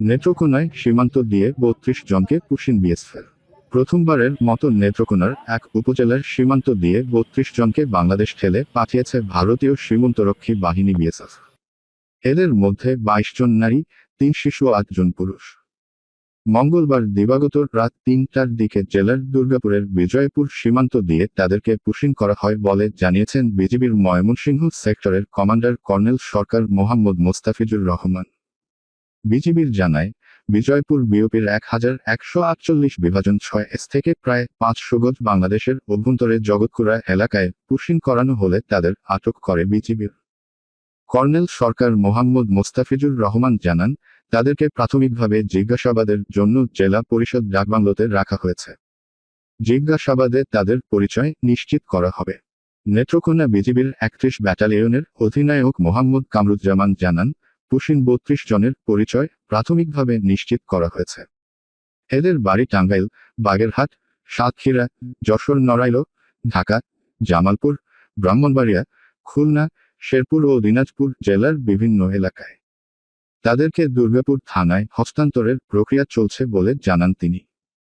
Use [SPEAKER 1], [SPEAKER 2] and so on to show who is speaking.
[SPEAKER 1] নেত্রকোনায় সীমান্ত দিয়ে ৩২ জনকে পুশিন বিএসএফ। প্রথমবারের মতো নেত্রকোনার এক উপজেলার সীমান্ত দিয়ে ৩২ জনকে বাংলাদেশ ঠেলে পাঠিয়েছে ভারতীয় সীমান্তরক্ষী বাহিনী বিএসএফ। এদের মধ্যে ২২ জন নারী, ৩ শিশু ও ৮ জন পুরুষ। মঙ্গলবার দিবাগত রাত ৩টার দিকে জেলার দুর্গাপুরের বিজয়পুর সীমান্ত দিয়ে তাদেরকে পুশিন করা হয় বলে জানিয়েছেন বিজিবির ময়মনসিংহ সেক্টরের কমান্ডার কর্নেল সরকার মোহাম্মদ মোস্তাফিজুর রহমান। বিজিবির জানায়, বিজয়পুর বিওপির ১১৪৮ বিভাজন ৬ থেকে প্রায় ৫০০ গজ বাংলাদেশের অভ্যন্তরে জগৎকুড়া এলাকায় পুশিন করানো হলে তাদের আটক করে বিজিবির। কর্নেল সরকার মোহাম্মদ মোস্তাফিজুর রহমান জানান, তাদেরকে প্রাথমিকভাবে জিজ্ঞাসাবাদের জন্য জেলা পরিষদ ডাকবাংলোতে রাখা হয়েছে। জিজ্ঞাসাবাদে তাদের পরিচয় নিশ্চিত করা হবে। নেত্রকোনা বিজিবির ৩১ ব্যাটালিয়নের অধিনায়ক মোহাম্মদ কামরুজ্জামান জানান, পুশিন ৩২ জনের পরিচয় প্রাথমিকভাবে নিশ্চিত করা হয়েছে। এদের বাড়ি টাঙ্গাইল, বাগেরহাট, সাতক্ষীরা, যশোর, নড়াইল, ঢাকা, জামালপুর, ব্রাহ্মণবাড়িয়া, খুলনা, শেরপুর ও দিনাজপুর জেলার বিভিন্ন এলাকায়। তাদেরকে দুর্গাপুর থানায় হস্তান্তরের প্রক্রিয়া চলছে বলে জানান তিনি।